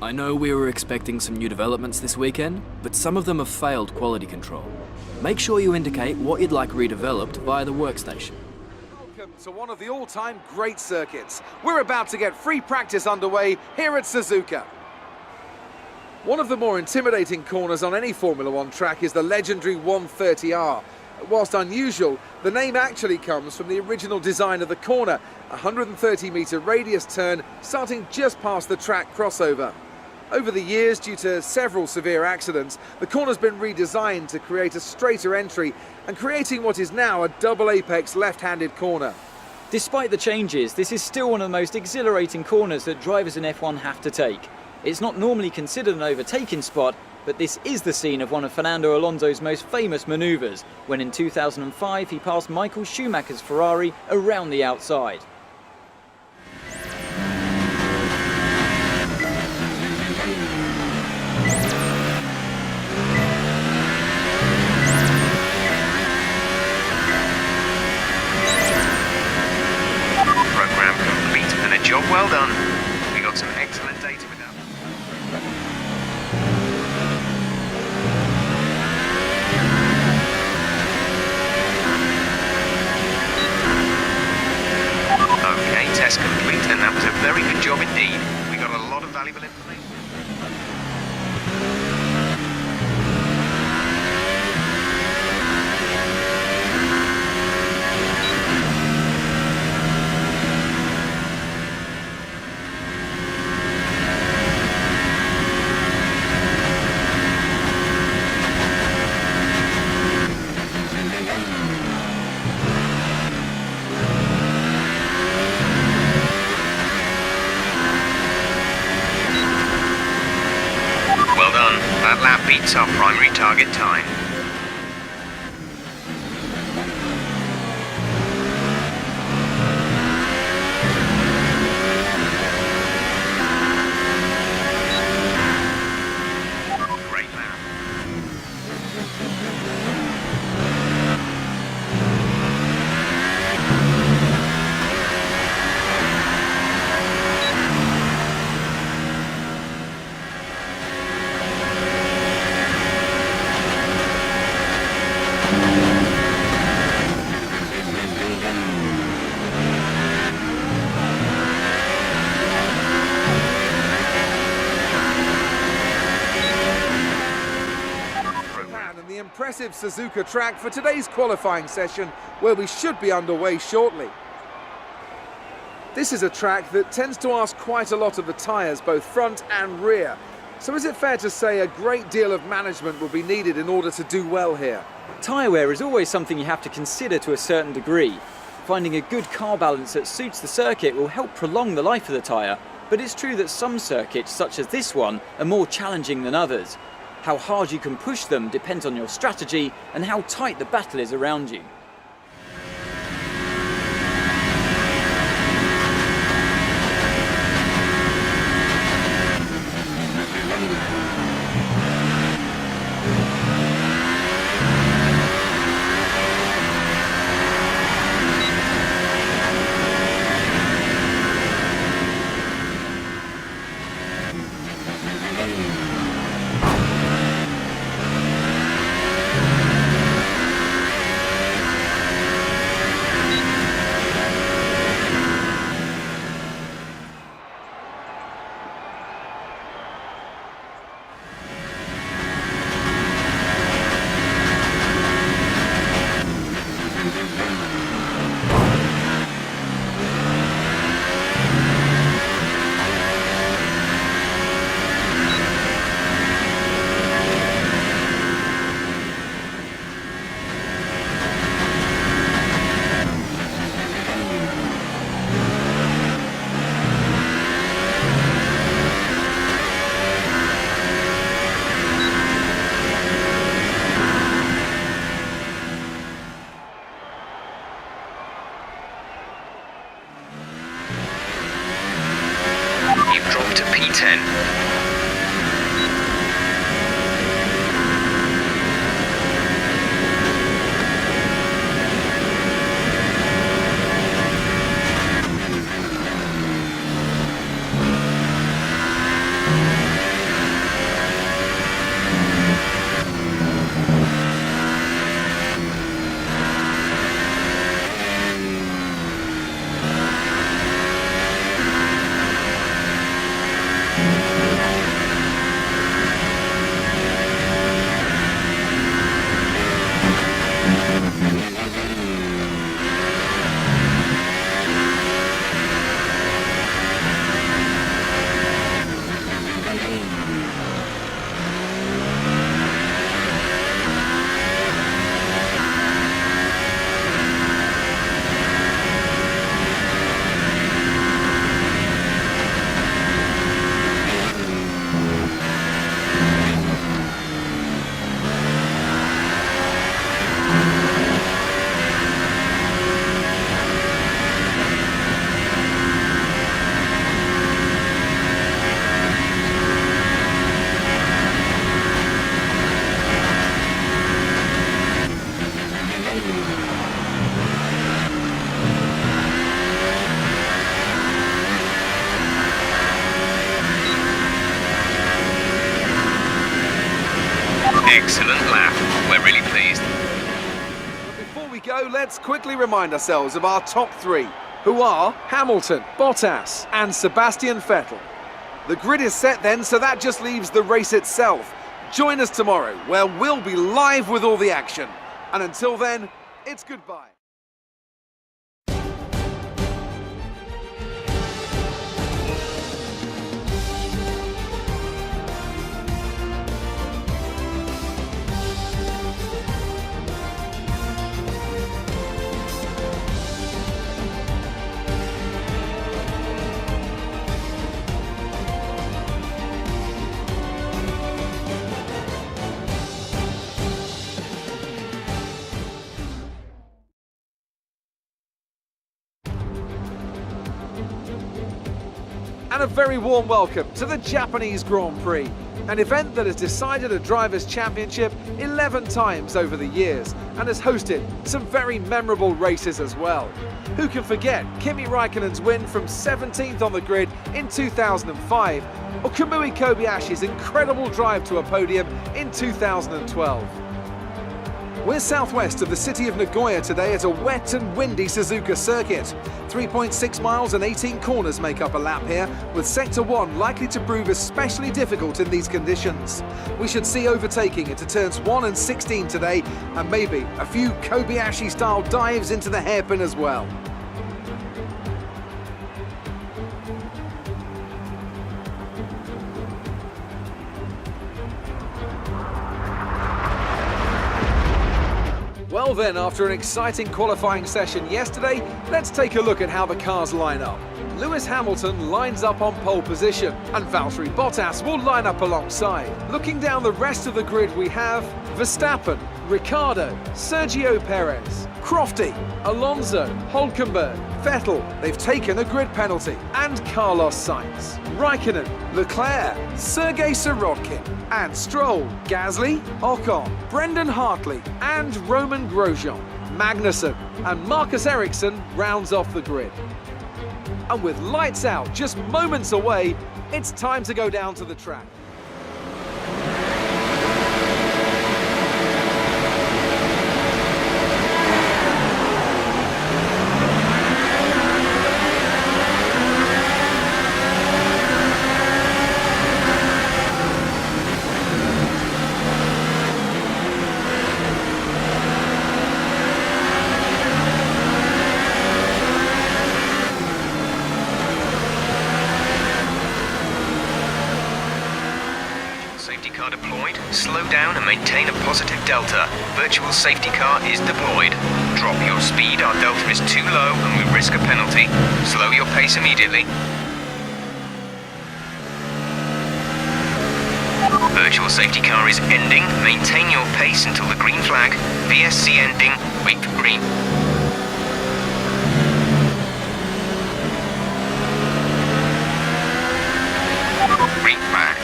I know we were expecting some new developments this weekend, but some of them have failed quality control. Make sure you indicate what you'd like redeveloped via the workstation. Welcome to one of the all-time great circuits. We're about to get free practice underway here at Suzuka. One of the more intimidating corners on any Formula One track is the legendary 130R. Whilst unusual, the name actually comes from the original design of the corner, a 130-metre radius turn starting just past the track crossover. Over the years, due to several severe accidents, the corner's been redesigned to create a straighter entry and creating what is now a double apex left-handed corner. Despite the changes, this is still one of the most exhilarating corners that drivers in F1 have to take. It's not normally considered an overtaking spot, but this is the scene of one of Fernando Alonso's most famous manoeuvres, when in 2005 he passed Michael Schumacher's Ferrari around the outside. Program complete and a job well done. We got some excellent data with that. Okay, test complete, and that was a very good job indeed. We got a lot of valuable information. That lap beats our primary target time. Great lap. The impressive Suzuka track for today's qualifying session, where we should be underway shortly. This is a track that tends to ask quite a lot of the tyres, both front and rear. So is it fair to say a great deal of management will be needed in order to do well here? Tyre wear is always something you have to consider to a certain degree. Finding a good car balance that suits the circuit will help prolong the life of the tyre, but it's true that some circuits, such as this one, are more challenging than others. How hard you can push them depends on your strategy and how tight the battle is around you. You've dropped to P10. Excellent lap. We're really pleased. Before we go, let's quickly remind ourselves of our top three, who are Hamilton, Bottas and Sebastian Vettel. The grid is set then, so that just leaves the race itself. Join us tomorrow, where we'll be live with all the action. And until then, it's goodbye. And a very warm welcome to the Japanese Grand Prix, an event that has decided a driver's championship 11 times over the years and has hosted some very memorable races as well. Who can forget Kimi Raikkonen's win from 17th on the grid in 2005, or Kamui Kobayashi's incredible drive to a podium in 2012. We're southwest of the city of Nagoya today at a wet and windy Suzuka circuit. 3.6 miles and 18 corners make up a lap here, with Sector 1 likely to prove especially difficult in these conditions. We should see overtaking into turns 1 and 16 today, and maybe a few Kobayashi-style dives into the hairpin as well. Well then, after an exciting qualifying session yesterday, let's take a look at how the cars line up. Lewis Hamilton lines up on pole position, and Valtteri Bottas will line up alongside. Looking down the rest of the grid, we have Verstappen, Ricciardo, Sergio Perez, Crofty, Alonso, Hülkenberg, Vettel, they've taken a grid penalty, and Carlos Sainz, Raikkonen, Leclerc, Sergei Sirotkin, and Stroll, Gasly, Ocon, Brendan Hartley, and Roman Grosjean. Magnussen and Marcus Ericsson rounds off the grid. And with lights out just moments away, it's time to go down to the track. Safety car deployed. Slow down and maintain a positive delta. Virtual safety car is deployed. Drop your speed, our delta is too low and we risk a penalty. Slow your pace immediately. Virtual safety car is ending. Maintain your pace until the green flag. VSC ending. Wait for green. Green flag.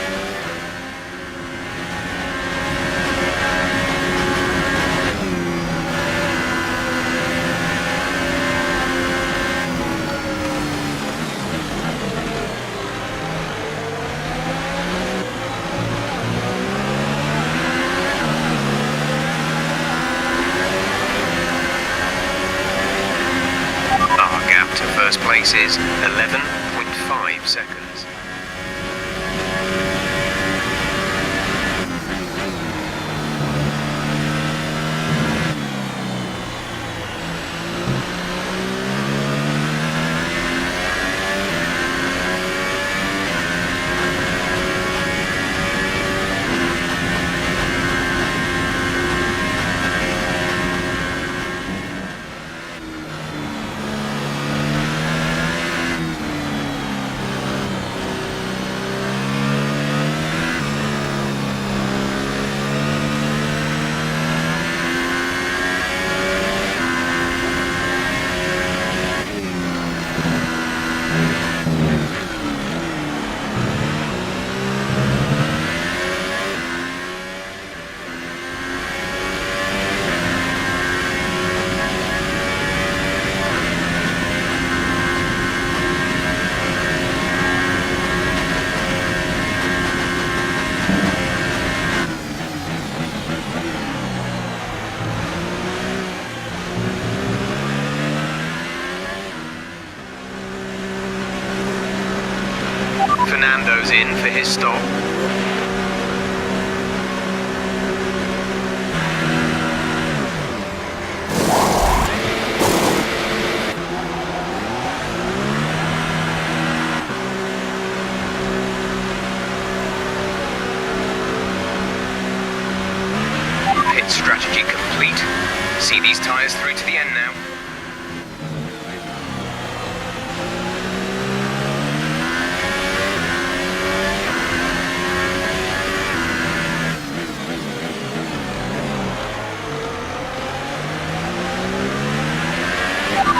First place is 11.5 seconds. Fernando's in for his stop. Pit strategy complete. See these tyres through to the end now.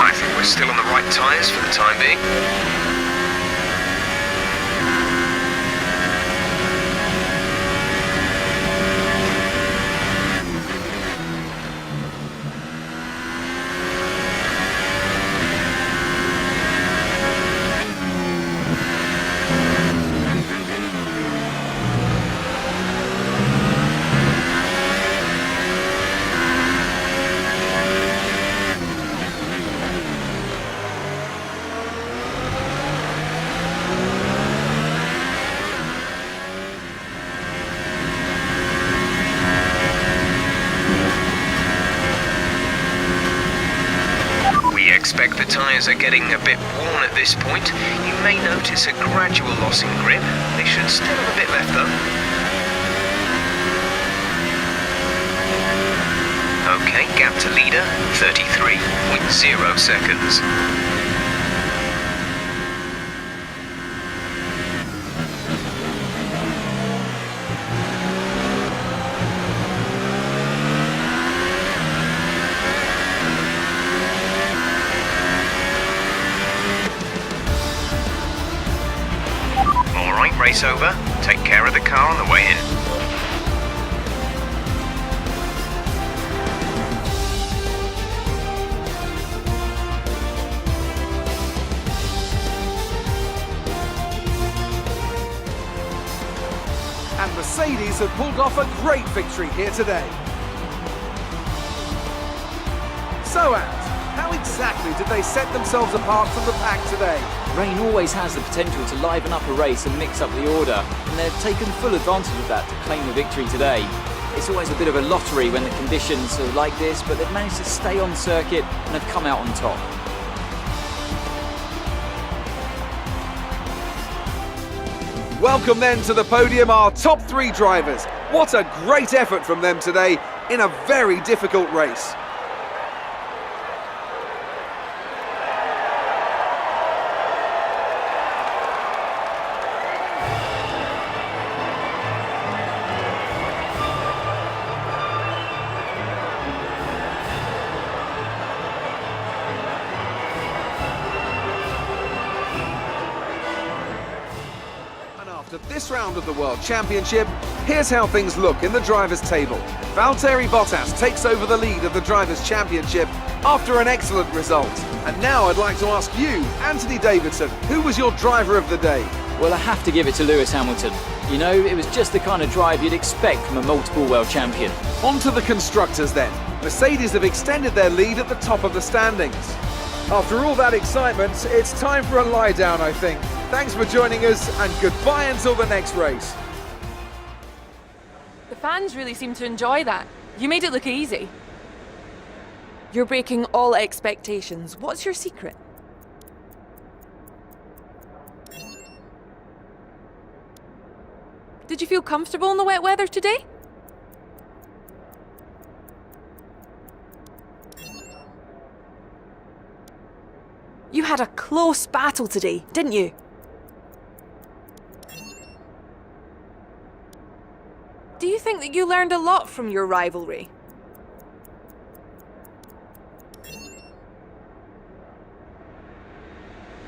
I think we're still on the right tyres for the time being. Expect the tyres are getting a bit worn at this point. You may notice a gradual loss in grip. They should still have a bit left though. Okay, gap to leader, 33.0 seconds. Race over. Take care of the car on the way in. And Mercedes have pulled off a great victory here today. So, Ant, how exactly did they set themselves apart from the pack today? Rain always has the potential to liven up a race and mix up the order, and they've taken full advantage of that to claim the victory today. It's always a bit of a lottery when the conditions are like this, but they've managed to stay on circuit and have come out on top. Welcome then to the podium, our top three drivers. What a great effort from them today in a very difficult race. After this round of the World Championship, here's how things look in the drivers' table. Valtteri Bottas takes over the lead of the Drivers' Championship after an excellent result. And now I'd like to ask you, Anthony Davidson, who was your driver of the day? Well, I have to give it to Lewis Hamilton. You know, it was just the kind of drive you'd expect from a multiple world champion. On to the constructors then. Mercedes have extended their lead at the top of the standings. After all that excitement, it's time for a lie down, I think. Thanks for joining us, and goodbye until the next race. The fans really seem to enjoy that. You made it look easy. You're breaking all expectations. What's your secret? Did you feel comfortable in the wet weather today? You had a close battle today, didn't you? Do you think that you learned a lot from your rivalry?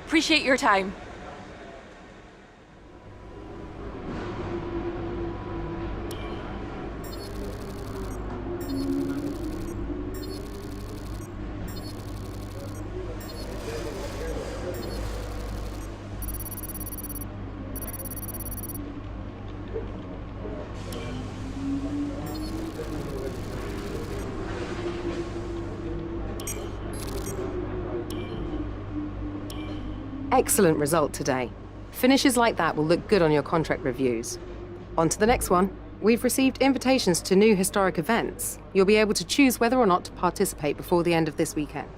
Appreciate your time. Excellent result today. Finishes like that will look good on your contract reviews. On to the next one. We've received invitations to new historic events. You'll be able to choose whether or not to participate before the end of this weekend.